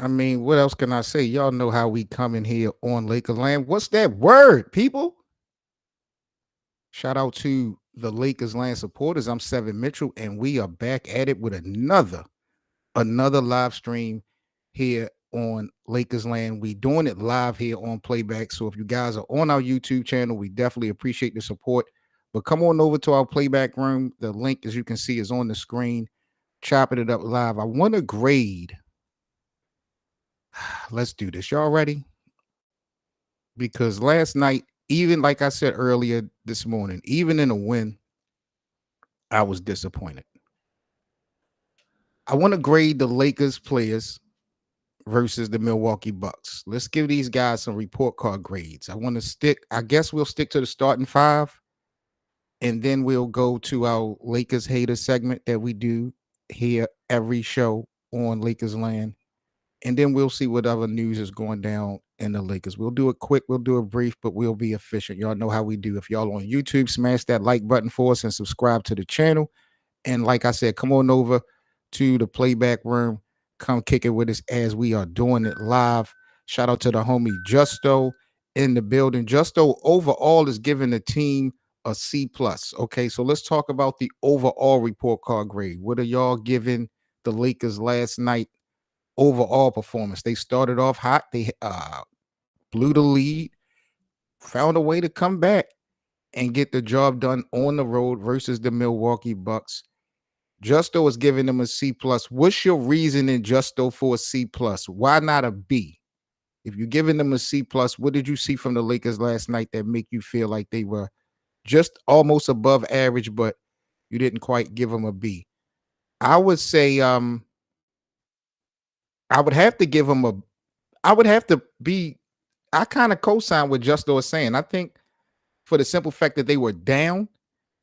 I mean, what else can I say? Y'all know how we come in here on Lakers Land. What's that word, people? Shout out to the Lakers Land supporters. I'm Seven Mitchell, and we are back at it with another live stream here on Lakers Land. We doing it live here on Playback. So if you guys are on our YouTube channel, we definitely appreciate the support. But come on over to our Playback room. The link, as you can see, is on the screen. Chopping it up live. I want to grade. Let's do this. Y'all ready? Because last night, even like I said earlier this morning, even in a win, I was disappointed. I want to grade the Lakers players versus the Milwaukee Bucks. Let's give these guys some report card grades. I guess we'll stick to the starting five, and then we'll go to our Lakers hater segment that we do here every show on Lakers Land. And then we'll see what other news is going down in the Lakers. We'll do it quick, we'll do it brief, but we'll be efficient. Y'all know how we do. If y'all on YouTube, smash that like button for us and subscribe to the channel. And like I said, come on over to the Playback room. Come kick it with us as we are doing it live. Shout out to the homie Justo in the building. Justo overall is giving the team a C plus. Okay, so let's talk about the overall report card grade. What are y'all giving the Lakers last night overall performance? They started off hot. They blew the lead, found a way to come back and get the job done on the road versus the Milwaukee Bucks. Justo is giving them a C plus. What's your reasoning, Justo, for a C plus? Why not a B? If you're giving them a C plus, what did you see from the Lakers last night that make you feel like they were just almost above average, but you didn't quite give them a B? I would say I would have to give them a I would have to be I kind of co-sign what Justo is saying. I think for the simple fact that they were down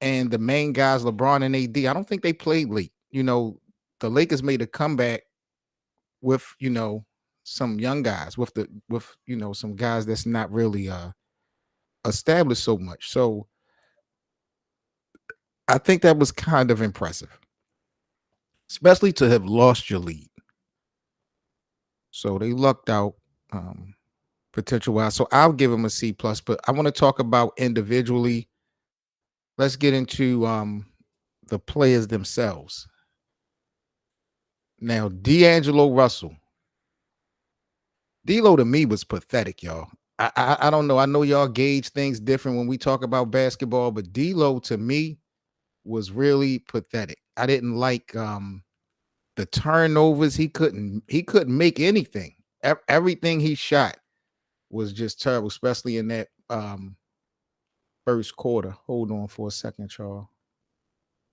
and the main guys, LeBron and AD, I don't think they played late. The Lakers made a comeback with, some young guys, with some guys that's not really established so much. So I think that was kind of impressive, especially to have lost your lead. So they lucked out. Potential wise. So I'll give them a C plus, but I want to talk about individually. Let's get into the players themselves. Now, D'Angelo Russell. D'Lo to me was pathetic, y'all. I don't know. I know y'all gauge things different when we talk about basketball, but D'Lo to me was really pathetic. I didn't like the turnovers. He couldn't make anything. Everything he shot was just terrible, especially in that first quarter. Hold on for a second, y'all.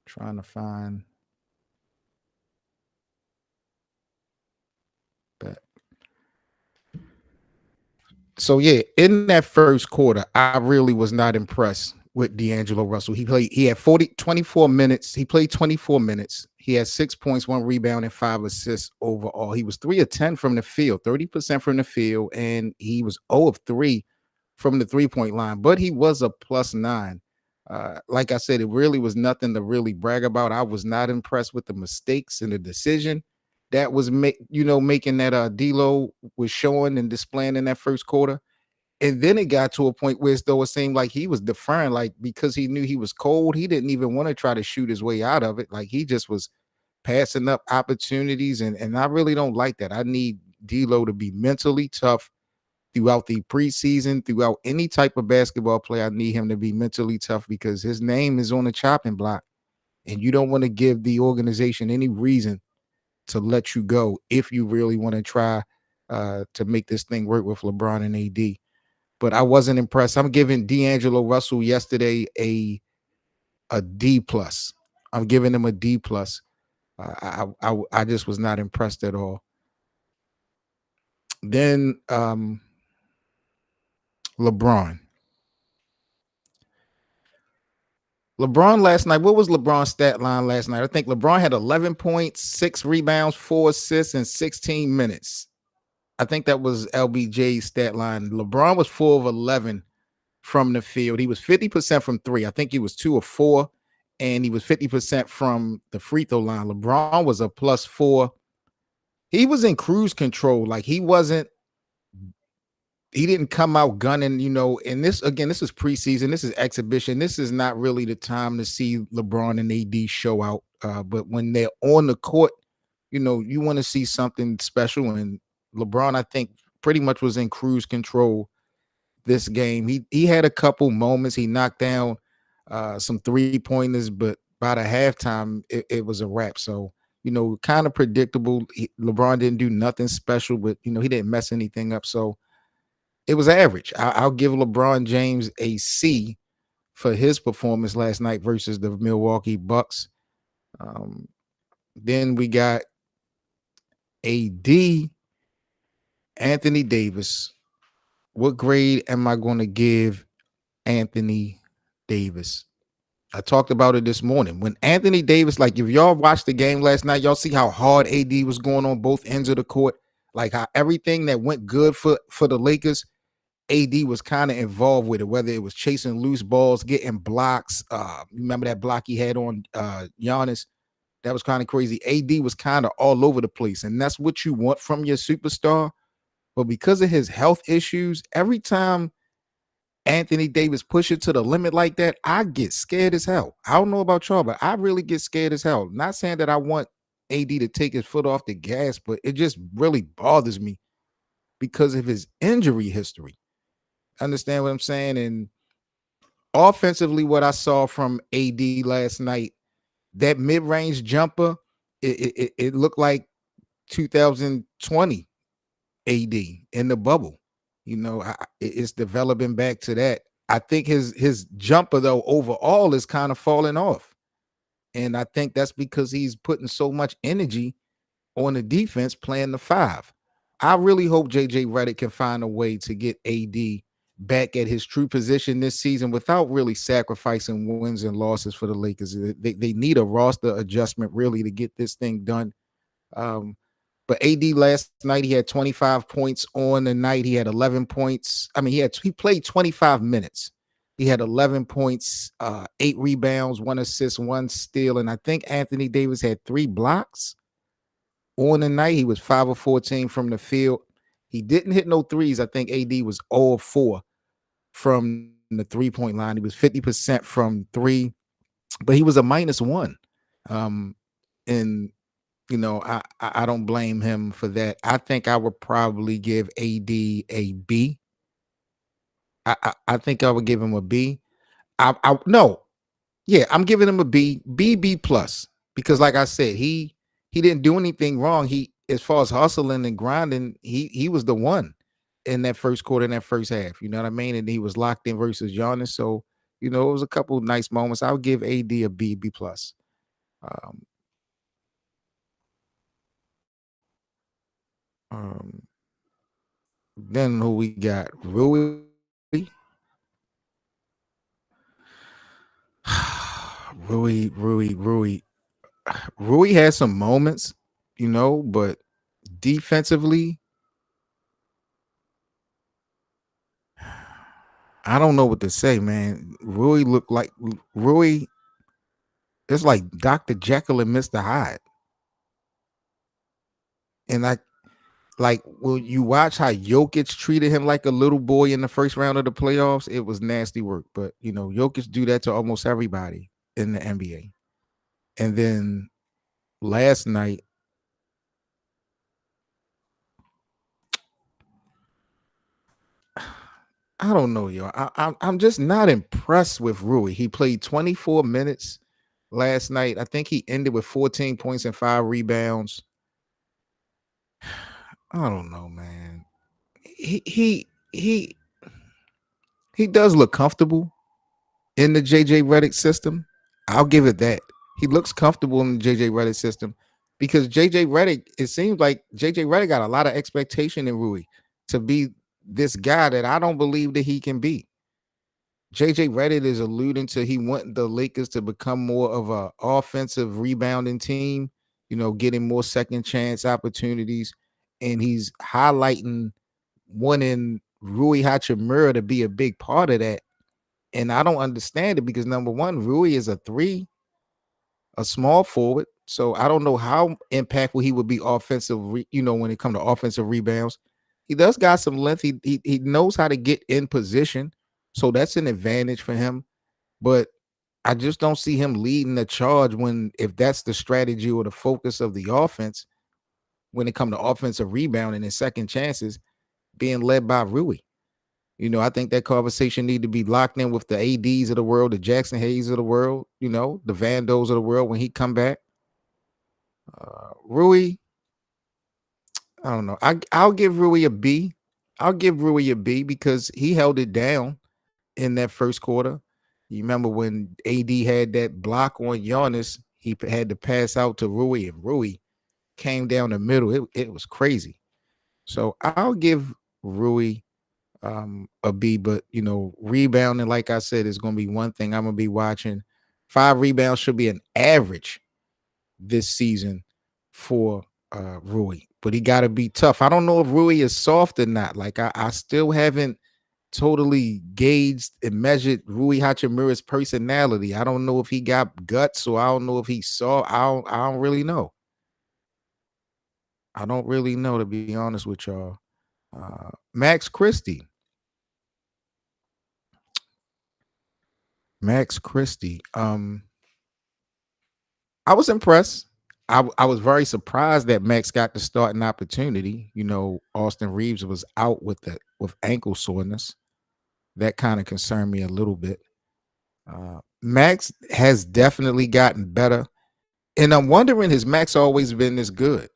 Trying to find that. So yeah, in that first quarter, I really was not impressed with D'Angelo Russell. He had 24 minutes. He played 24 minutes. He had 6 points, 1 rebound, and 5 assists overall. He was 3 of 10 from the field, 30% from the field, and he was 0 of 3 from the 3-point line. But he was a plus 9. Like I said, it really was nothing to really brag about. I was not impressed with the mistakes and the decision that was making that D'Lo was showing and displaying in that first quarter. And then it got to a point where as though it seemed like he was deferring, like because he knew he was cold, he didn't even want to try to shoot his way out of it. Like he just was passing up opportunities. And I really don't like that. I need D'Lo to be mentally tough throughout the preseason, throughout any type of basketball play. I need him to be mentally tough because his name is on the chopping block. And you don't want to give the organization any reason to let you go if you really want to try to make this thing work with LeBron and AD. But I wasn't impressed. I'm giving D'Angelo Russell yesterday a D plus. I'm giving him a D plus. I just was not impressed at all. Then LeBron. LeBron last night. What was LeBron's stat line last night? I think LeBron had 11 points, 6 rebounds, 4 assists in 16 minutes. I think that was LBJ's stat line. LeBron was 4 of 11 from the field. He was 50% from 3. I think he was 2 of 4, and he was 50% from the free throw line. LeBron was a +4 he was in cruise control. Like he didn't come out gunning, and this again, this is preseason, this is exhibition. This is not really the time to see LeBron and AD show out. But when they're on the court, you want to see something special. And LeBron, I think, pretty much was in cruise control this game. He had a couple moments. He knocked down some 3-pointers, but by the halftime, it was a wrap. So, kind of predictable. LeBron didn't do nothing special, but he didn't mess anything up. So it was average. I'll give LeBron James a C for his performance last night versus the Milwaukee Bucks. Then we got a D, Anthony Davis. What grade am I going to give Anthony Davis? I talked about it this morning. When Anthony Davis, like if y'all watched the game last night, y'all see how hard AD was going on both ends of the court. Like how everything that went good for the Lakers, AD was kind of involved with it, whether it was chasing loose balls, getting blocks. Remember that block he had on Giannis? That was kind of crazy. AD was kind of all over the place, and that's what you want from your superstar. But because of his health issues, every time Anthony Davis push it to the limit like that, I get scared as hell. I don't know about y'all, but I really get scared as hell. Not saying that I want AD to take his foot off the gas, but it just really bothers me because of his injury history. Understand what I'm saying? And offensively, what I saw from AD last night, that mid-range jumper, it looked like 2020 AD in the bubble. It's developing back to that. I think his jumper though overall is kind of falling off, and I think that's because he's putting so much energy on the defense playing the 5. I really hope JJ Redick can find a way to get AD back at his true position this season without really sacrificing wins and losses for the Lakers. They need a roster adjustment really to get this thing done. But AD last night, he had 25 points on the night. He had 11 points. I mean, he played 25 minutes. He had 11 points, 8 rebounds, 1 assist, 1 steal. And I think Anthony Davis had 3 blocks on the night. He was 5 of 14 from the field. He didn't hit no threes. I think AD was 0 of 4 from the 3-point line. He was 50% from 3, but he was a -1. And I don't blame him for that. I think I would probably give AD a B. I think I would give him a B. No, yeah, I'm giving him a B plus, because like I said, he didn't do anything wrong. He, as far as hustling and grinding, he was the one in that first quarter, in that first half. You know what I mean? And he was locked in versus Giannis. So, it was a couple of nice moments. I'll give AD a B plus. Then who we got? Rui. Rui had some moments, but defensively, I don't know what to say, man. Rui looked like it's like Dr. Jekyll and Mr. Hyde. And when you watch how Jokic treated him like a little boy in the first round of the playoffs, it was nasty work. But Jokic do that to almost everybody in the NBA. And then last night, I don't know, yo. I'm just not impressed with Rui. He played 24 minutes last night. I think he ended with 14 points and 5 rebounds. I don't know, man. He does look comfortable in the JJ Redick system. I'll give it that. He looks comfortable in the JJ Redick system because JJ Redick, it seems like JJ Redick got a lot of expectation in Rui to be this guy that I don't believe that he can be. JJ Redick is alluding to he want the Lakers to become more of a offensive rebounding team, getting more second chance opportunities. And he's highlighting wanting Rui Hachimura to be a big part of that. And I don't understand it because number one, Rui is a 3, a small forward. So I don't know how impactful he would be offensive, when it comes to offensive rebounds. He does got some length. He knows how to get in position. So that's an advantage for him. But I just don't see him leading the charge if that's the strategy or the focus of the offense when it comes to offensive rebounding and second chances being led by Rui. I think that conversation need to be locked in with the ADs of the world, the Jackson Hayes of the world, the Vandos of the world when he come back. Rui, I don't know. I'll give Rui a B. I'll give Rui a B because he held it down in that first quarter. You remember when AD had that block on Giannis, he had to pass out to Rui, and Rui came down the middle. It was crazy. So I'll give Rui a B, but rebounding, like I said, is going to be one thing I'm going to be watching. 5 rebounds should be an average this season for Rui, but he got to be tough. I don't know if Rui is soft or not. Like I still haven't totally gauged and measured Rui Hachimura's personality. I don't know if he got guts, or I don't know if he saw. I don't really know. I don't really know, to be honest with y'all. Max Christie. Max Christie. I was impressed. I was very surprised that Max got the starting opportunity. Austin Reeves was out with ankle soreness. That kind of concerned me a little bit. Max has definitely gotten better. And I'm wondering, has Max always been this good?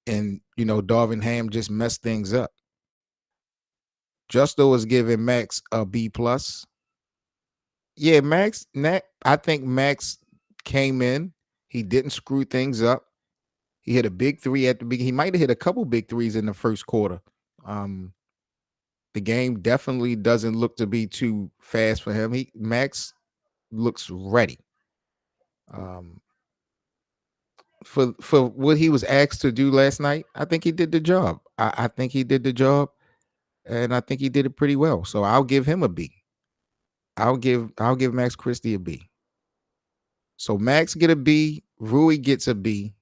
And, Darvin Ham just messed things up. Justo is giving Max a B+. Yeah, I think Max came in. He didn't screw things up. He hit a big 3 at the beginning. He might have hit a couple big 3s in the first quarter. The game definitely doesn't look to be too fast for him. Max looks ready. For what he was asked to do last night, I think he did the job. I think he did the job, and I think he did it pretty well. So I'll give him a B. I'll give Max Christie a B. So Max get a B, Rui gets a B.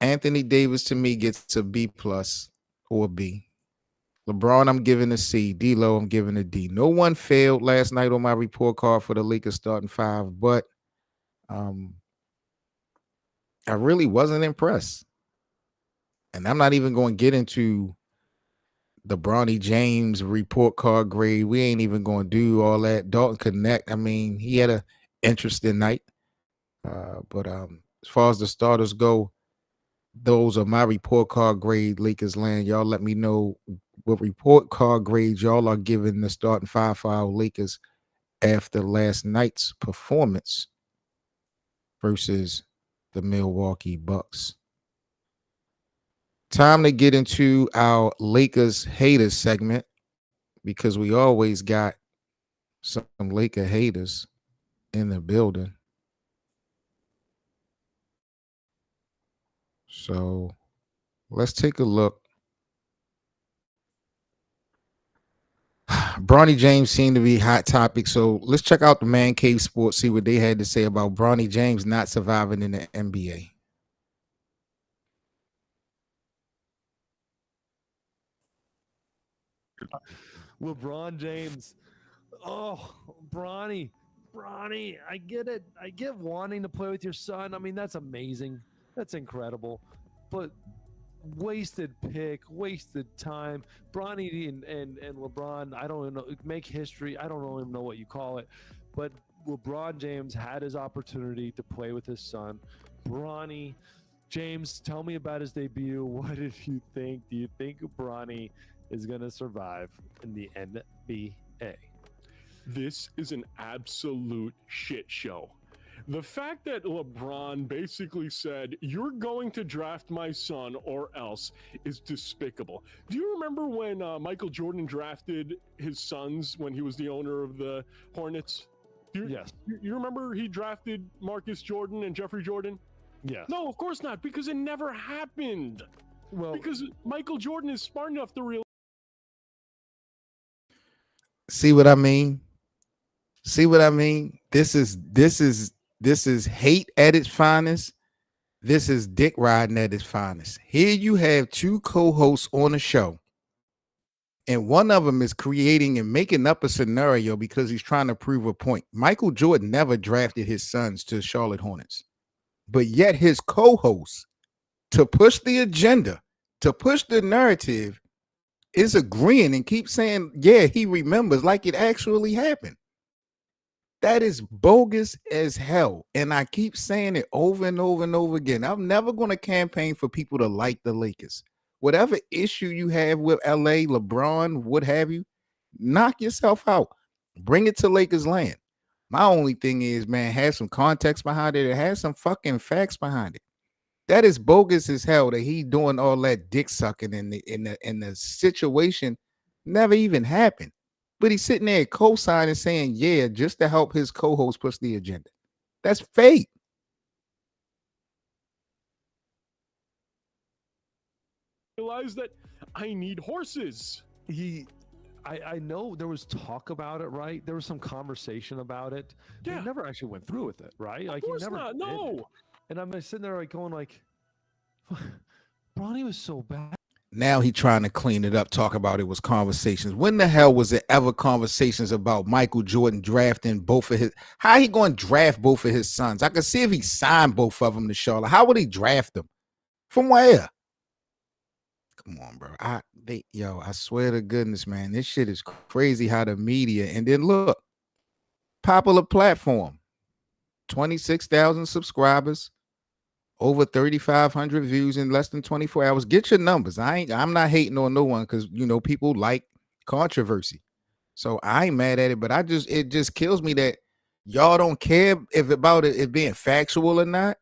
Anthony Davis to me gets a B+ or a B. LeBron, I'm giving a C. D'Lo, I'm giving a D. No one failed last night on my report card for the Lakers starting 5, but I really wasn't impressed. And I'm not even going to get into the Bronny James report card grade. We ain't even going to do all that. Dalton Connect, I mean, he had an interesting night. But as far as the starters go, those are my report card grade, Lakers land. Y'all let me know what report card grades y'all are giving the starting 5 for our Lakers after last night's performance versus the Milwaukee Bucks. Time to get into our Lakers haters segment, because we always got some Laker haters in the building. So let's take a look. Bronny James seemed to be hot topic. So let's check out the Man Cave Sports, see what they had to say about Bronny James not surviving in the NBA. LeBron James. Oh, Bronny, I get it. I get wanting to play with your son. I mean, that's amazing. That's incredible. But wasted pick, wasted time. Bronny and LeBron, I don't know, make history. I don't even know what you call it. But LeBron James had his opportunity to play with his son. Bronny James, tell me about his debut. What did you think? Do you think Bronny is going to survive in the NBA? This is an absolute shit show. The fact that LeBron basically said, "You're going to draft my son or else," is despicable. Do you remember when Michael Jordan drafted his sons when he was the owner of the Hornets? Yes. You remember he drafted Marcus Jordan and Jeffrey Jordan? Yes. No, of course not, because it never happened. Well, because Michael Jordan is smart enough to realize. See what I mean? This is This is hate at its finest. This is dick riding at its finest. Here you have two co-hosts on a show, and one of them is creating and making up a scenario because he's trying to prove a point. Michael Jordan never drafted his sons to Charlotte Hornets, but yet his co-host, to push the agenda, to push the narrative, is agreeing and keep saying, yeah, he remembers like it actually happened. That is bogus as hell. And I keep saying it over and over and over again. I'm never going to campaign for people to like the Lakers. Whatever issue you have with LA, LeBron, what have you, knock yourself out. Bring it to Lakers land. My only thing is, man, have some context behind it. It has some fucking facts behind it. That is bogus as hell that he doing all that dick sucking in the situation never even happened. But he's sitting there co-signing saying, yeah, just to help his co-host push the agenda. That's fake. Realize that I need horses. I know there was talk about it, right? There was some conversation about it. Yeah. He never actually went through with it, right? Of course he never not. did. No. And I'm sitting there like going like, Bronny was so bad. Now he trying to clean it up, talk about it was conversations. When the hell was it ever conversations about Michael Jordan drafting both of his? How he going to draft both of his sons? I could see if he signed both of them to Charlotte. How would he draft them? From where? Come on, bro. I swear to goodness, man, this shit is crazy how the media, and then look, popular platform, 26,000 subscribers, over 3,500 views in less than 24 hours. Get your numbers. I'm not hating on no one because people like controversy. So I ain't mad at it, but it just kills me that y'all don't care about it being factual or not.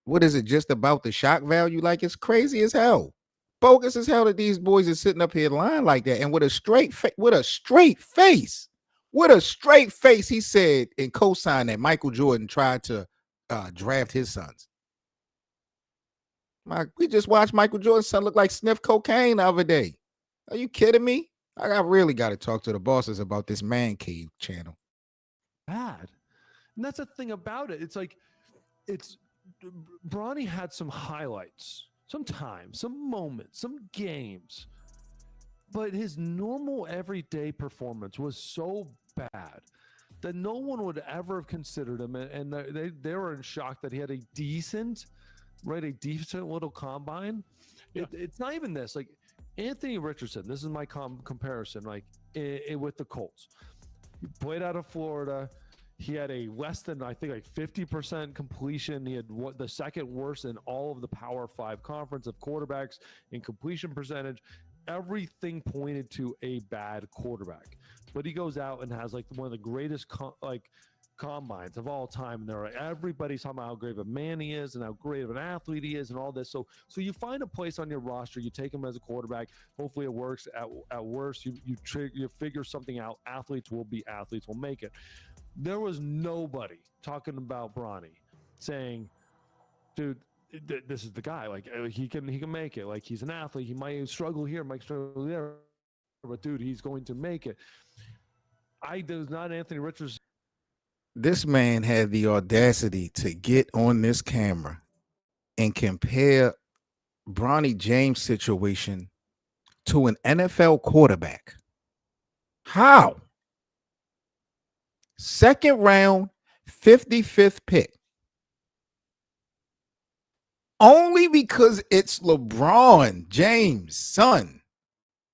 What is it just about the shock value? Like, it's crazy as hell. Bogus as hell that these boys are sitting up here lying like that. And with a straight face, he said and co-signed that Michael Jordan tried to draft his sons. We just watched Michael Jordan's son look like sniff cocaine the other day. Are you kidding me? I really got to talk to the bosses about this Man Cave channel. Bad. And that's the thing about it. It's like, Bronny had some highlights, some time, some moments, some games, but his normal everyday performance was so bad that no one would ever have considered him, and they were in shock that he had a decent little combine. Yeah. It's not even this. Like Anthony Richardson, this is my comparison. Like with the Colts, he played out of Florida. He had a less than, I think, like 50% completion. He had the second worst in all of the Power 5 conference of quarterbacks in completion percentage. Everything pointed to a bad quarterback. But he goes out and has like one of the greatest combines of all time. And everybody's talking about how great of a man he is and how great of an athlete he is and all this. So you find a place on your roster, you take him as a quarterback. Hopefully it works. At worst, you figure something out. Athletes will be athletes. Will make it. There was nobody talking about Bronny saying, dude, this is the guy. Like he can make it. Like he's an athlete. He might struggle here, might struggle there, but dude, he's going to make it. There's not Anthony Richardson. This man had the audacity to get on this camera and compare Bronny James' situation to an NFL quarterback. How? Second round, 55th pick. Only because it's LeBron James' son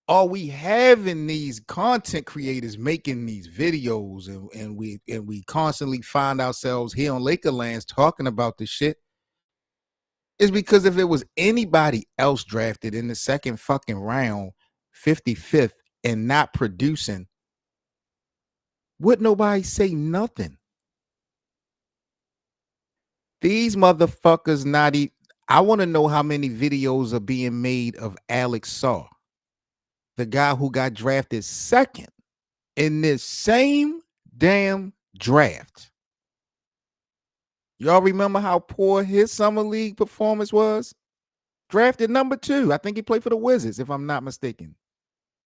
are we having these content creators making these videos, and we constantly find ourselves here on Lakerlands talking about this shit. Is because if it was anybody else drafted in the second fucking round, 55th, and not producing, would nobody say nothing? These motherfuckers not even. I want to know how many videos are being made of Alex Saw, the guy who got drafted second in this same damn draft. Y'all remember how poor his summer league performance was? Drafted number 2. I think he played for the Wizards, if I'm not mistaken.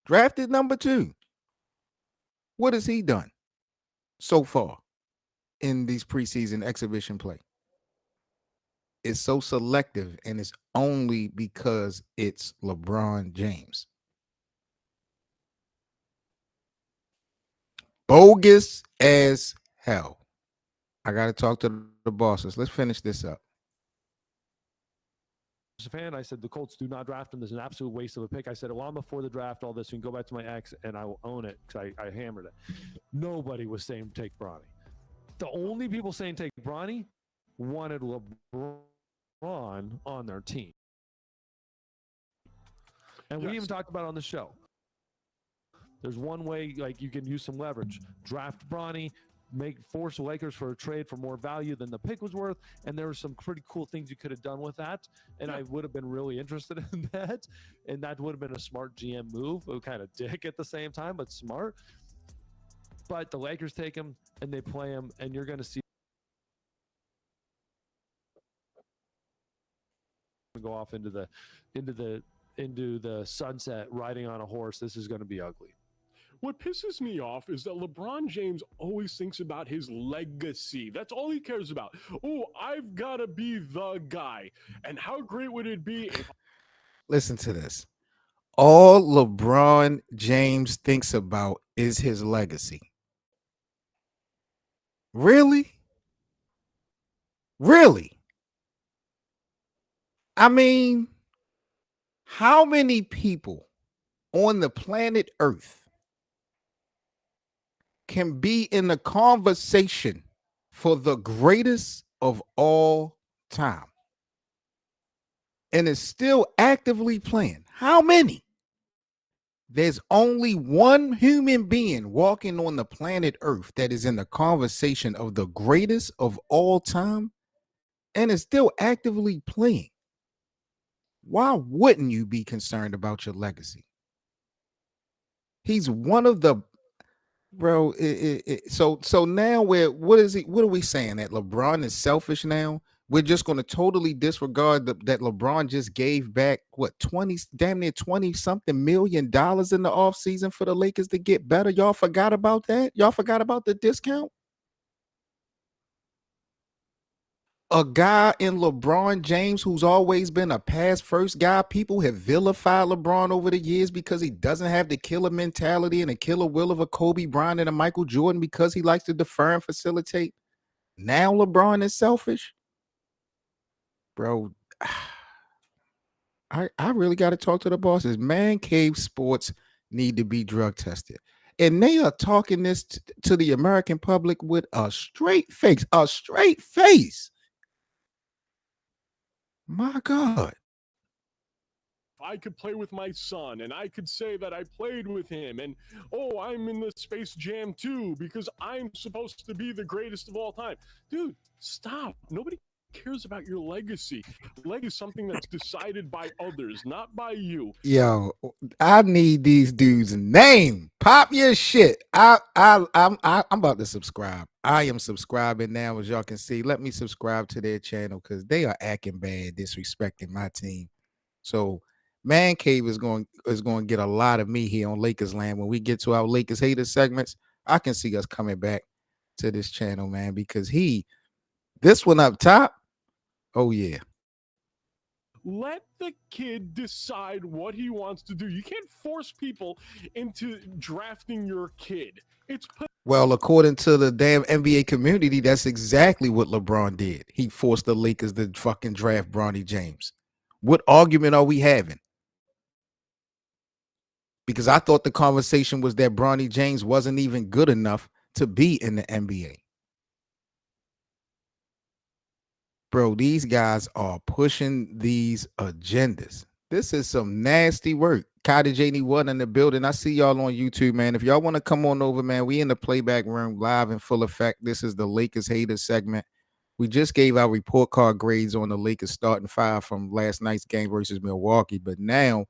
Drafted number 2. What has he done so far? in these preseason exhibition play. It's so selective, and it's only because it's LeBron James. Bogus as hell. I got to talk to the bosses. Let's finish this up. As a fan, I said the Colts do not draft him. There's an absolute waste of a pick. I said, well, I'm before the draft, all this. We can go back to my ex, and I will own it because I hammered it. Nobody was saying take Bronny. The only people saying take Bronny wanted LeBron on their team. And we even talked about it on the show. There's one way, like, you can use some leverage. Draft Bronny, force the Lakers for a trade for more value than the pick was worth. And there were some pretty cool things you could have done with that. And I would have been really interested in that. And that would have been a smart GM move. It kind of dick at the same time, but smart. But the Lakers take him and they play him, and you're going to see go off into the sunset riding on a horse. This is going to be ugly. What pisses me off is that LeBron James always thinks about his legacy. That's all he cares about. Oh, I've got to be the guy. And how great would it be if... Listen to this. All LeBron James thinks about is his legacy. Really? Really? I mean, how many people on the planet Earth can be in the conversation for the greatest of all time and is still actively playing? How many? There's only one human being walking on the planet Earth that is in the conversation of the greatest of all time and is still actively playing. Why wouldn't you be concerned about your legacy? He's one of the bro. So now what are we saying, that LeBron is selfish now? We're just going to totally disregard that LeBron just gave back damn near 20 something million in the offseason for the Lakers to get better. Y'all forgot about that? Y'all forgot about the discount? A guy in LeBron James who's always been a pass first guy. People have vilified LeBron over the years because he doesn't have the killer mentality and the killer will of a Kobe Bryant and a Michael Jordan, because he likes to defer and facilitate. Now LeBron is selfish. Bro, I really got to talk to the bosses. Man Cave Sports need to be drug tested. And they are talking this to the American public with a straight face. A straight face. My God. I could play with my son and I could say that I played with him and, oh, I'm in the Space Jam 2 because I'm supposed to be the greatest of all time. Dude, stop. Nobody cares about your legacy. Legacy is something that's decided by others, not by you. Yo, I need these dudes' name. Pop your shit. I'm about to subscribe. I am subscribing now, as y'all can see. Let me subscribe to their channel because they are acting bad, disrespecting my team. So Man Cave is going to get a lot of me here on Lakers Land. When we get to our Lakers haters segments, I can see us coming back to this channel, man, because this one up top, oh yeah. Let the kid decide what he wants to do. You can't force people into drafting your kid. Well, according to the damn NBA community, that's exactly what LeBron did. He forced the Lakers to fucking draft Bronny James. What argument are we having? Because I thought the conversation was that Bronny James wasn't even good enough to be in the NBA. Bro, these guys are pushing these agendas. This is some nasty work. Cottage 81 in the building. I see y'all on YouTube, man. If y'all want to come on over, man, we in the playback room live in full effect. This is the Lakers haters segment. We just gave our report card grades on the Lakers starting five from last night's game versus Milwaukee. But now,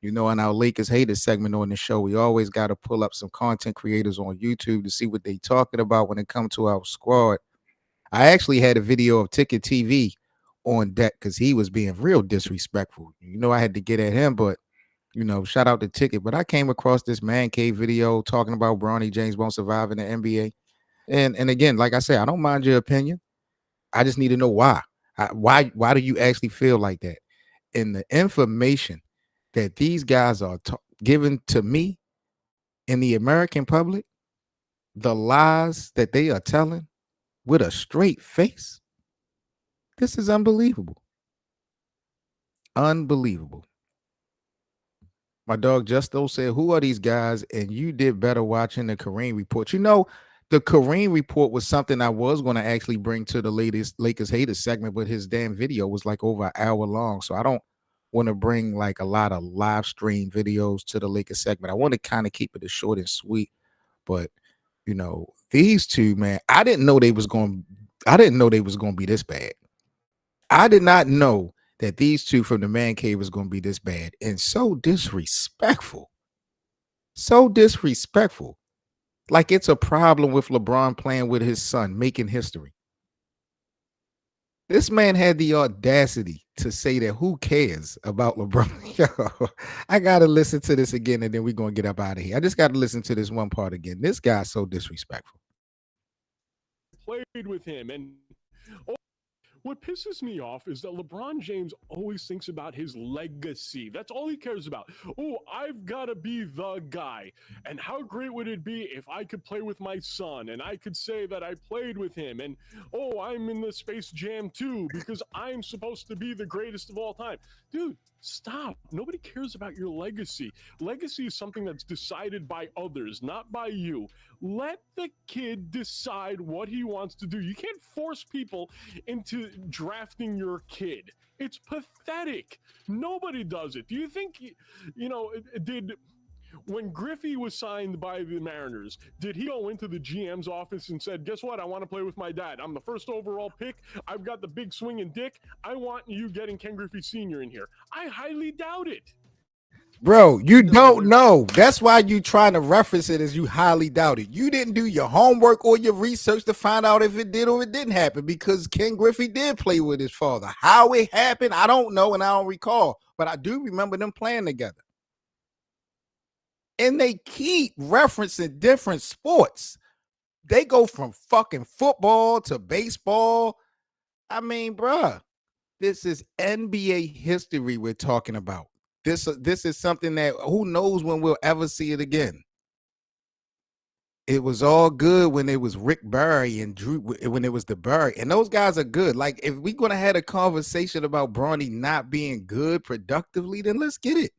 in our Lakers haters segment on the show, we always got to pull up some content creators on YouTube to see what they talking about when it comes to our squad. I actually had a video of Ticket TV on deck because he was being real disrespectful. I had to get at him, but, shout out to Ticket. But I came across this Man Cave video talking about Bronny James won't survive in the NBA. And again, like I said, I don't mind your opinion. I just need to know why. Why do you actually feel like that? And the information that these guys are giving to me in the American public, the lies that they are telling with a straight face, this is unbelievable. Unbelievable. My dog Justo said, "Who are these guys?" And you did better watching the Kareem report. You know, the Kareem report was something I was going to actually bring to the latest Lakers haters segment, but his damn video was like over an hour long. So I don't want to bring like a lot of live stream videos to the Lakers segment. I want to kind of keep it as short and sweet. But you know, these two, man, I didn't know they was going to be this bad. I did not know that these two from the man cave was going to be this bad and so disrespectful. So disrespectful. Like it's a problem with LeBron playing with his son, making history. This man had the audacity to say that who cares about LeBron? Yo, I got to listen to this again and then we're going to get up out of here. I just got to listen to this one part again. This guy's so disrespectful. Played with him, and what pisses me off is that LeBron James always thinks about his legacy. That's all he cares about. Oh, I've got to be the guy. And how great would it be if I could play with my son and I could say that I played with him, and oh, I'm in the Space Jam too because I'm supposed to be the greatest of all time. Dude, stop. Nobody cares about your legacy. Legacy is something that's decided by others, not by you. Let the kid decide what he wants to do. You can't force people into drafting your kid. It's pathetic. Nobody does it. Do you think, when Griffey was signed by the Mariners, did he go into the GM's office and said, guess what? I want to play with my dad. I'm the first overall pick. I've got the big swinging dick. I want you getting Ken Griffey Sr. in here. I highly doubt it. Bro, you don't know. That's why you trying to reference it as you highly doubt it. You didn't do your homework or your research to find out if it did or it didn't happen because Ken Griffey did play with his father. How it happened, I don't know and I don't recall, but I do remember them playing together. And they keep referencing different sports. They go from fucking football to baseball. I mean, bruh, this is NBA history we're talking about. This is something that who knows when we'll ever see it again. It was all good when it was Rick Barry and Drew, when it was the Barry, and those guys are good. Like if we're gonna have a conversation about Bronny not being good productively, then let's get it.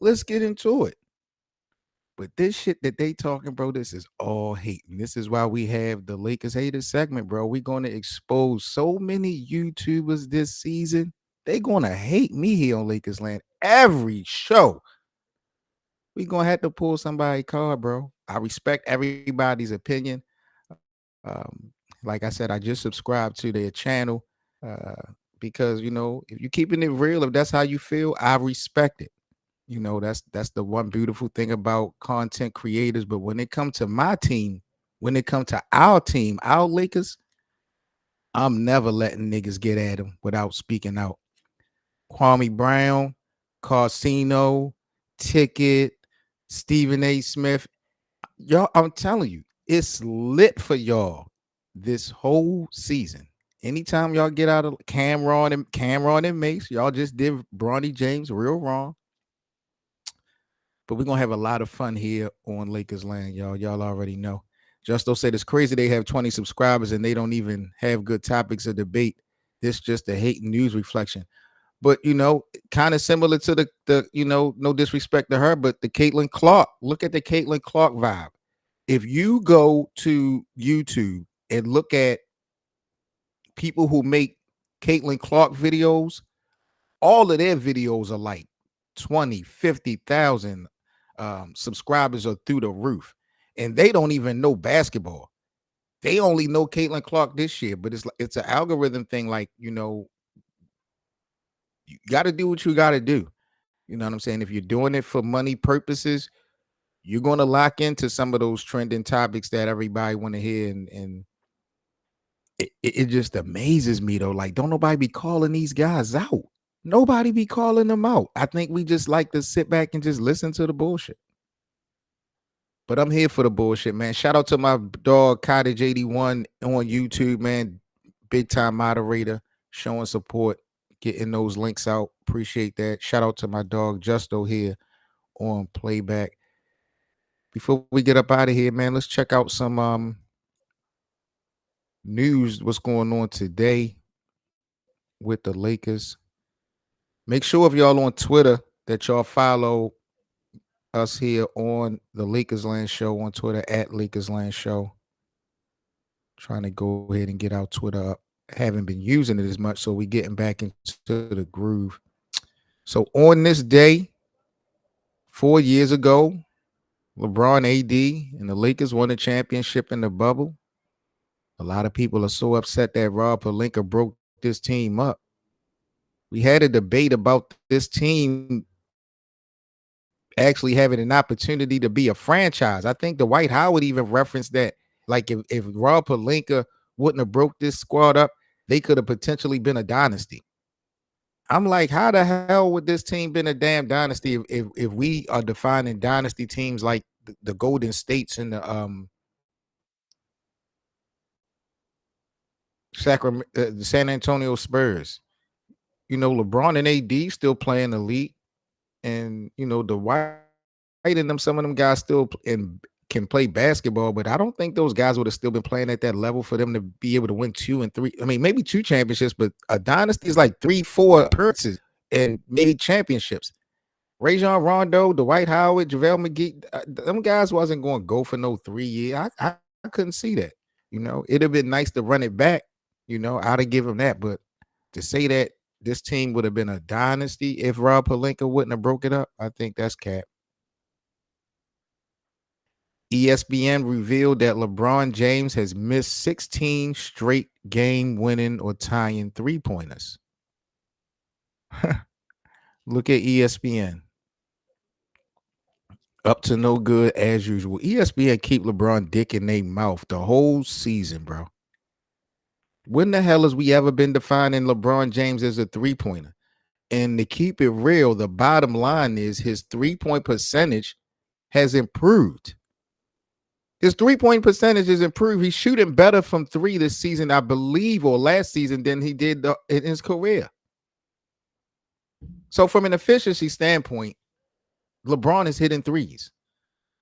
Let's get into it. But this shit that they talking, bro, this is all hate. And this is why we have the Lakers haters segment, bro. We're gonna expose so many YouTubers this season. They're gonna hate me here on Lakers Land. Every show, we're gonna have to pull somebody's card, bro. I respect everybody's opinion. Like I said, I just subscribed to their channel because if you're keeping it real, if that's how you feel, I respect it. That's the one beautiful thing about content creators. But when it comes to my team, when it comes to our team, our Lakers, I'm never letting niggas get at them without speaking out. Kwame Brown, Carsino, Ticket, Stephen A. Smith. Y'all, I'm telling you, it's lit for y'all this whole season. Anytime y'all get out of Cameron and Mace, y'all just did Bronny James real wrong. But we're gonna have a lot of fun here on Lakers Land, y'all. Y'all already know. Justo said it's crazy they have 20 subscribers and they don't even have good topics of debate. This just a hate and news reflection. But kind of similar to the no disrespect to her, but the Caitlin Clark. Look at the Caitlin Clark vibe. If you go to YouTube and look at people who make Caitlin Clark videos, all of their videos are like 20, 50,000 subscribers are through the roof. And they don't even know basketball. They only know Caitlin Clark this year, but it's an algorithm thing. Like, you got to do what you got to do. You know what I'm saying? If you're doing it for money purposes, you're going to lock into some of those trending topics that everybody want to hear. And it just amazes me, though. Like, don't nobody be calling these guys out. Nobody be calling them out. I think we just like to sit back and just listen to the bullshit. But I'm here for the bullshit, man. Shout out to my dog Cottage 81 on YouTube, man. Big time moderator, showing support, getting those links out. Appreciate that. Shout out to my dog Justo here on playback. Before we get up out of here, man, let's check out some news. What's going on today with the Lakers? Make sure if y'all on Twitter that y'all follow us here on the Lakers Land Show on Twitter at Lakers Land Show. Trying to go ahead and get our Twitter up. Haven't been using it as much, so we're getting back into the groove. So on this day, 4 years ago, LeBron AD and the Lakers won the championship in the bubble. A lot of people are so upset that Rob Pelinka broke this team up. We had a debate about this team actually having an opportunity to be a franchise. I think the Dwight Howard even referenced that. Like if Rob Pelinka wouldn't have broke this squad up, they could have potentially been a dynasty. I'm like, how the hell would this team been a damn dynasty if we are defining dynasty teams like the Golden States and the Sacramento, the San Antonio Spurs? You know, LeBron and AD still playing elite, and you know the White and them, some of them guys still can play basketball, but I don't think those guys would have still been playing at that level for them to be able to win 2 and 3. I mean, maybe 2 championships, but a dynasty is like 3, 4 appearances and maybe championships. Rajon Rondo, Dwight Howard, JaVale McGee, them guys wasn't going to go for no 3 year. I couldn't see that. You know, it'd have been nice to run it back. You know, I'd have given them that, but to say that this team would have been a dynasty if Rob Pelinka wouldn't have broke it up, I think that's cap. ESPN revealed that LeBron James has missed 16 straight game-winning or tying three-pointers. Look at ESPN. Up to no good as usual. ESPN keep LeBron dick in their mouth the whole season, bro. When the hell has we ever been defining LeBron James as a three-pointer? And to keep it real, the bottom line is his three-point percentage has improved. His three-point percentage is improved. He's shooting better from 3 this season, I believe, or last season than he did in his career. So from an efficiency standpoint, LeBron is hitting threes.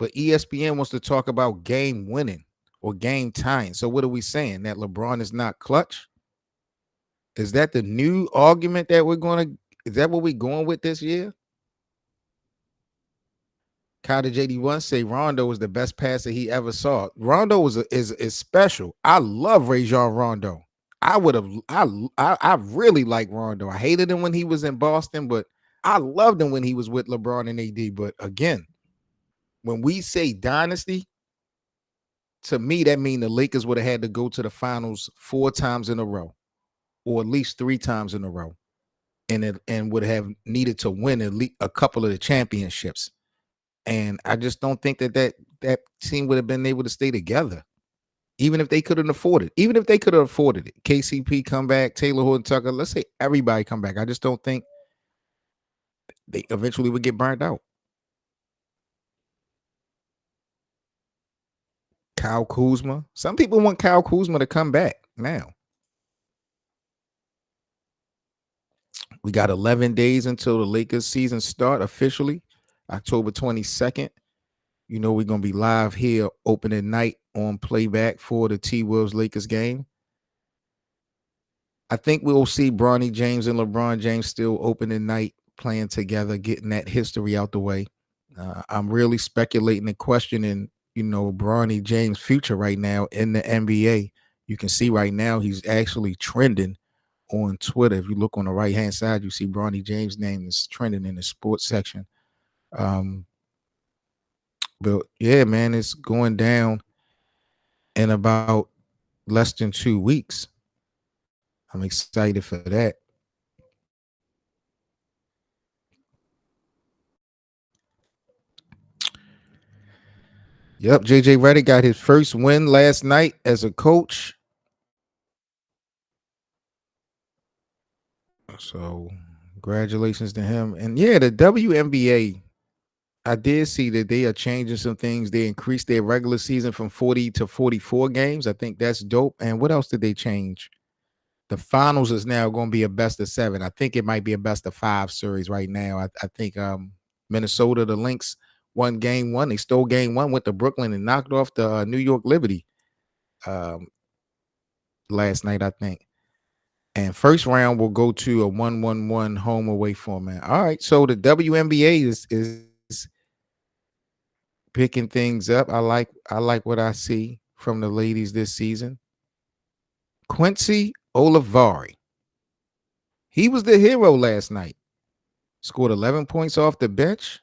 But ESPN wants to talk about game winning or game tying. So what are we saying? That LeBron is not clutch? Is that the new argument that we're going to, is that what we're going with this year? Cottage 81 say Rondo was the best passer he ever saw. Rondo is special. I love Rajon Rondo. I really like Rondo. I hated him when he was in Boston, but I loved him when he was with LeBron and AD. But again, when we say dynasty, to me, that means the Lakers would have had to go to the finals 4 times in a row, or at least 3 times in a row, and would have needed to win at least a couple of the championships. And I just don't think that team would have been able to stay together, even if they couldn't afford it. Even if they could have afforded it, KCP come back, Taylor Horton Tucker, let's say everybody come back. I just don't think they eventually would get burned out. Kyle Kuzma. Some people want Kyle Kuzma to come back now. We got 11 days until the Lakers season start officially, October 22nd. You know, we're going to be live here opening night on playback for the T-Wolves Lakers game. I think we'll see Bronny James and LeBron James still opening night playing together, getting that history out the way. I'm really speculating and questioning, you know, Bronny James' future right now in the NBA. You can see right now he's actually trending on Twitter. If you look on the right-hand side, you see Bronny James' name is trending in the sports section. But yeah, man, it's going down in about less than 2 weeks. I'm excited for that. Yep, JJ Redick got his first win last night as a coach. So congratulations to him. And yeah, the WNBA I did see that they are changing some things. They increased their regular season from 40 to 44 games. I think that's dope. And what else did they change? The finals is now going to be a best of 7. I think it might be a best of 5 series right now. I think Minnesota, the Lynx, won game 1. They stole game 1 with the Brooklyn and knocked off the New York Liberty last night, I think. And first round will go to a 1-1-1 home away format. All right, so the WNBA is picking things up. I like what I see from the ladies this season. Quincy Olivari. He was the hero last night. Scored 11 points off the bench.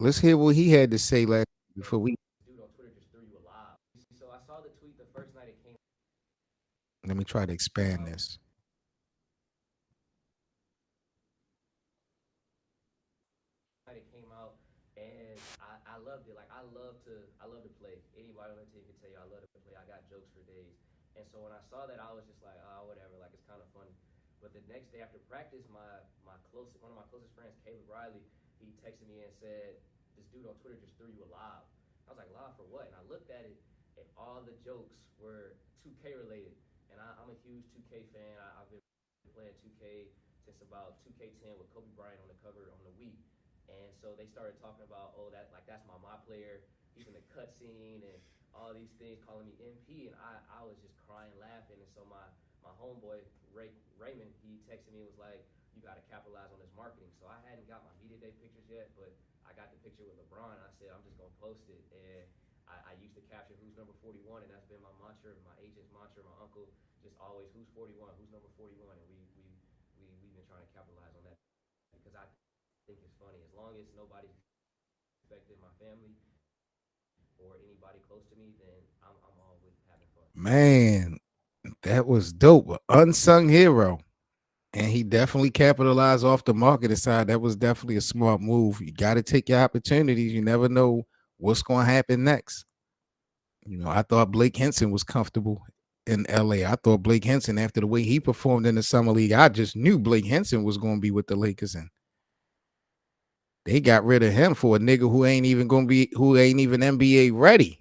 Let's hear what he had to say last before we. Dude on Twitter just threw you alive. So I saw the tweet the first night it came Let me try to expand this. out, and I loved it. Like I love to play. Anybody on the team can tell you I love to play. I got jokes for days. And so when I saw that, I was just like, oh, whatever. Like it's kind of funny. But the next day after practice, one of my closest friends, Caleb Riley, he texted me and said, "This dude on Twitter just threw you a lob." I was like, "Lob for what?" And I looked at it, and all the jokes were 2K related. And I'm a huge 2K fan. I've been playing 2K since about 2K10 with Kobe Bryant on the cover on the Wii. And so they started talking about, oh, that's my player. He's in the cutscene and all these things, calling me MP, and I was just crying, laughing. And so my homeboy Raymond, he texted me and was like, "You got to capitalize on this marketing." So I hadn't got my media day pictures yet, but I got the picture with LeBron, and I said I'm just gonna post it. And I used the caption, "Who's number 41?" And that's been my mantra, my agent's mantra, my uncle, just always, "Who's 41? Who's number 41?" And we've been trying to capitalize on that because I think it's funny. As long as nobody's affected my family or anybody close to me, then I'm all with having fun. Man, that was dope. Unsung hero. And he definitely capitalized off the marketing side. That was definitely a smart move. You got to take your opportunities. You never know what's going to happen next. I thought Blake Henson was comfortable in LA. I thought Blake Henson, after the way he performed in the summer league, I just knew Blake Henson was going to be with the Lakers. And they got rid of him for a nigga who ain't even NBA ready.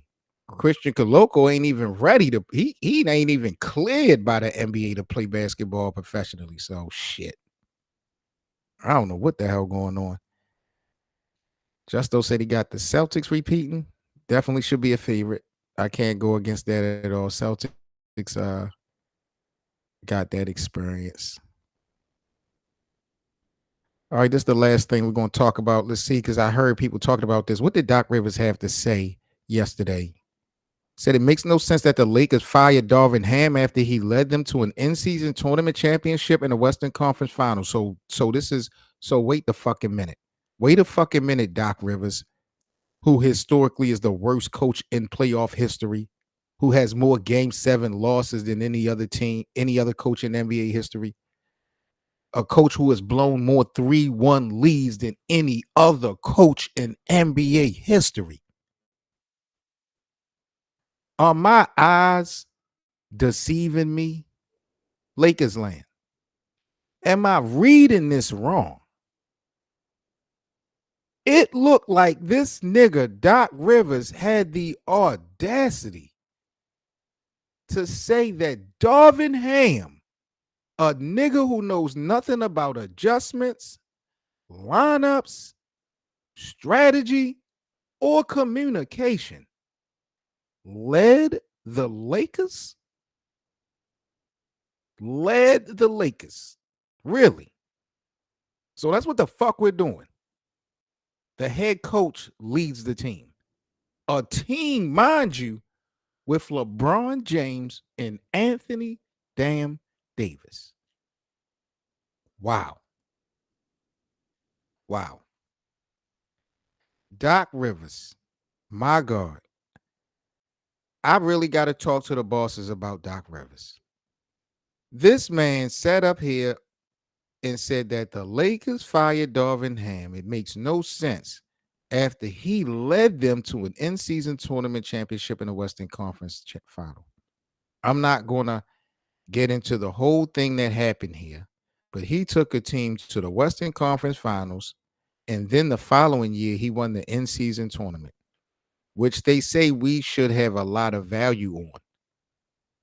Christian Coloco ain't even ready to. He ain't even cleared by the NBA to play basketball professionally. So shit. I don't know what the hell going on. Justo said he got the Celtics repeating. Definitely should be a favorite. I can't go against that at all. Celtics got that experience. All right, this is the last thing we're going to talk about. Let's see, because I heard people talking about this. What did Doc Rivers have to say yesterday? Said it makes no sense that the Lakers fired Darvin Ham after he led them to an in-season tournament championship in the Western Conference Finals. So wait the fucking minute. Wait a fucking minute, Doc Rivers, who historically is the worst coach in playoff history, who has more Game 7 losses than any other team, any other coach in NBA history. A coach who has blown more 3-1 leads than any other coach in NBA history. Are my eyes deceiving me? Lakers land. Am I reading this wrong? It looked like this nigga Doc Rivers had the audacity to say that Darvin Ham, a nigga who knows nothing about adjustments, lineups, strategy, or communication, led the Lakers? Really? So that's what the fuck we're doing. The head coach leads the team. A team, mind you, with LeBron James and Anthony Damn Davis. Wow. Doc Rivers, my God. I really got to talk to the bosses about Doc Rivers. This man sat up here and said that the Lakers fired Darvin Ham. It makes no sense after he led them to an in-season tournament championship in the Western Conference Final. I'm not going to get into the whole thing that happened here, but he took a team to the Western Conference Finals And then the following year, he won the in-season tournament, which they say we should have a lot of value on.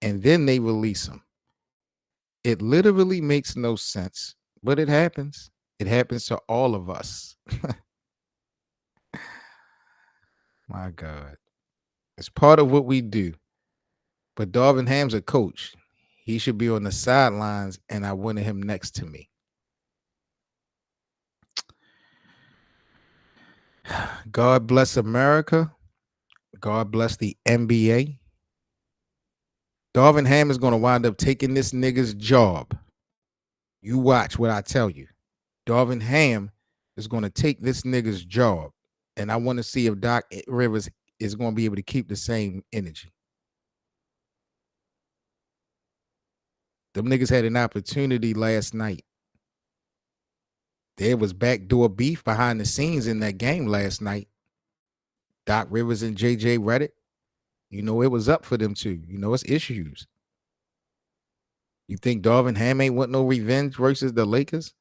And then they release him. It literally makes no sense, but it happens. It happens to all of us. My God. It's part of what we do. But Darvin Ham's a coach. He should be on the sidelines, and I wanted him next to me. God bless America. God bless the NBA. Darvin Ham is going to wind up taking this nigga's job. You watch what I tell you. Darvin Ham is going to take this nigga's job. And I want to see if Doc Rivers is going to be able to keep the same energy. Them niggas had an opportunity last night. There was backdoor beef behind the scenes in that game last night. Doc Rivers and JJ Redick. You know, it was up for them too. You know, it's issues. You think Darvin Ham ain't want no revenge versus the Lakers?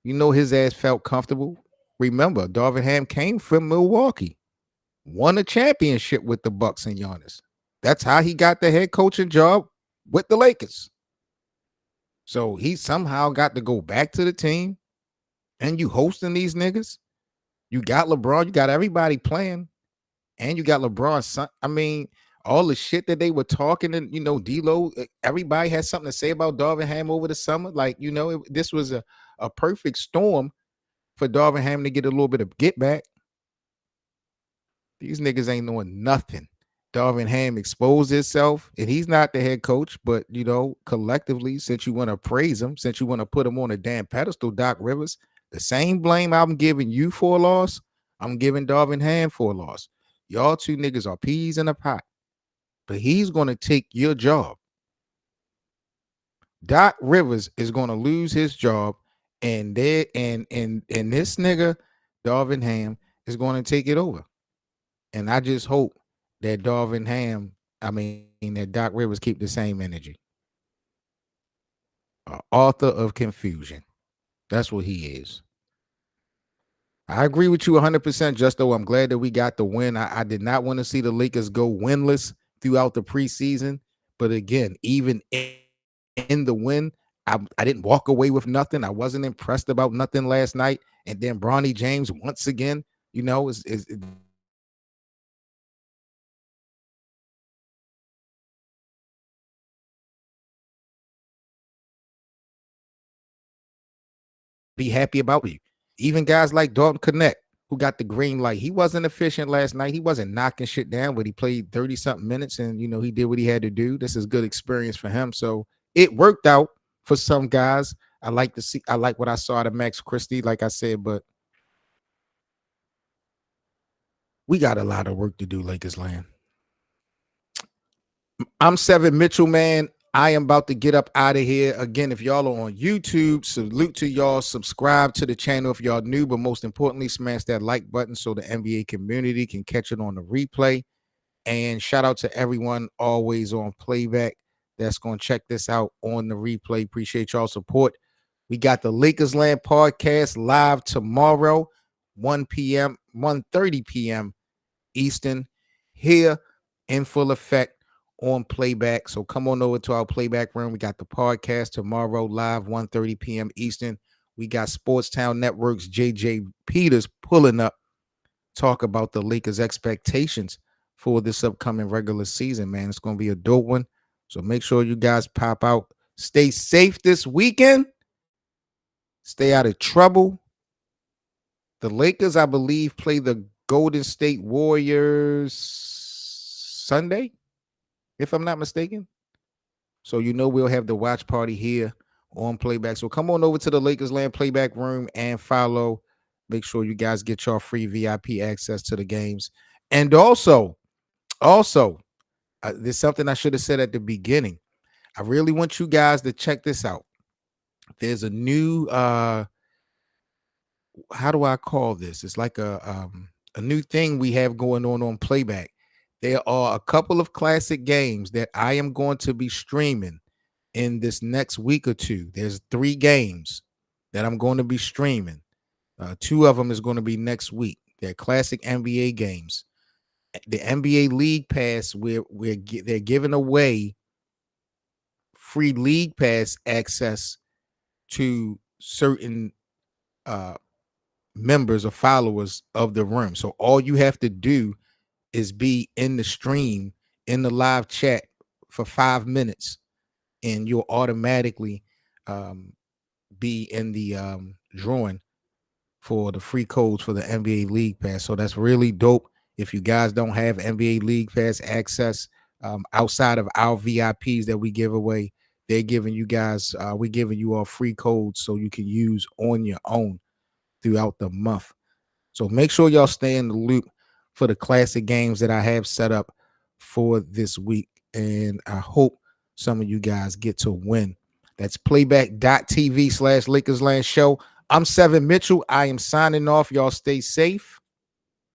You know his ass felt comfortable. Remember, Darvin Ham came from Milwaukee, won a championship with the Bucks and Giannis. That's how he got the head coaching job with the Lakers. So he somehow got to go back to the team, and you hosting these niggas. You got LeBron, you got everybody playing, and you got LeBron's son. I mean, all the shit that they were talking, and you know, D-Lo, everybody had something to say about Darvin Ham over the summer. Like, you know, this was a perfect storm for Darvin Ham to get a little bit of get back. These niggas ain't knowing nothing. Darvin Ham exposed himself, and he's not the head coach, but you know, collectively, since you want to praise him, since you want to put him on a damn pedestal, Doc Rivers, the same blame I'm giving you for a loss, I'm giving Darvin Ham for a loss. Y'all two niggas are peas in a pot, but he's going to take your job. Doc Rivers is going to lose his job, and this nigga Darvin Ham is going to take it over. And I just hope that that Doc Rivers keep the same energy. Author of confusion. That's what he is. I agree with you 100%, Justo. I'm glad that we got the win. I did not want to see the Lakers go winless throughout the preseason. But again, even in the win, I didn't walk away with nothing. I wasn't impressed about nothing last night. And then Bronny James, once again, you know, is be happy about you. Even guys like Dalton Knecht, who got the green light, he wasn't efficient last night. He wasn't knocking shit down, but he played 30-something minutes, and you know, he did what he had to do. This is good experience for him. So it worked out for some guys. I like what I saw out of Max Christie, like I said, but we got a lot of work to do, Lakers land. I'm Seven Mitchell, man. I am about to get up out of here. Again, if y'all are on YouTube, salute to y'all. Subscribe to the channel if y'all new, but most importantly, smash that like button so the NBA community can catch it on the replay. And shout out to everyone always on playback that's going to check this out on the replay. Appreciate y'all support. We got the Lakers Land podcast live tomorrow, 1:30 p.m. Eastern, here in full effect on playback. So come on over to our playback room. We got the podcast tomorrow live, 1:30 p.m. Eastern. We got Sportstown Network's JJ Peters pulling up, talk about the Lakers' expectations for this upcoming regular season, man. It's going to be a dope one. So make sure you guys pop out. Stay safe this weekend. Stay out of trouble. The Lakers, I believe, play the Golden State Warriors Sunday, if I'm not mistaken. So you know we'll have the watch party here on playback. So come on over to the Lakers Land playback room and follow. Make sure you guys get your free VIP access to the games. And also, there's something I should have said at the beginning. I really want you guys to check this out. There's a new how do I call this? It's like a new thing we have going on playback. There are a couple of classic games that I am going to be streaming in this next week or two. There's 3 games that I'm going to be streaming. 2 of them is going to be next week. They're classic NBA games. The NBA League Pass, they're giving away free League Pass access to certain members or followers of the room. So all you have to do is be in the stream, in the live chat for 5 minutes, and you'll automatically be in the drawing for the free codes for the NBA League Pass. So that's really dope. If you guys don't have NBA League Pass access outside of our VIPs that we give away, they're giving you guys, we're giving you all free codes so you can use on your own throughout the month. So make sure y'all stay in the loop for the classic games that I have set up for this week. And I hope some of you guys get to win. That's playback.tv/LakersLand Show. I'm Seven Mitchell. I am signing off. Y'all stay safe.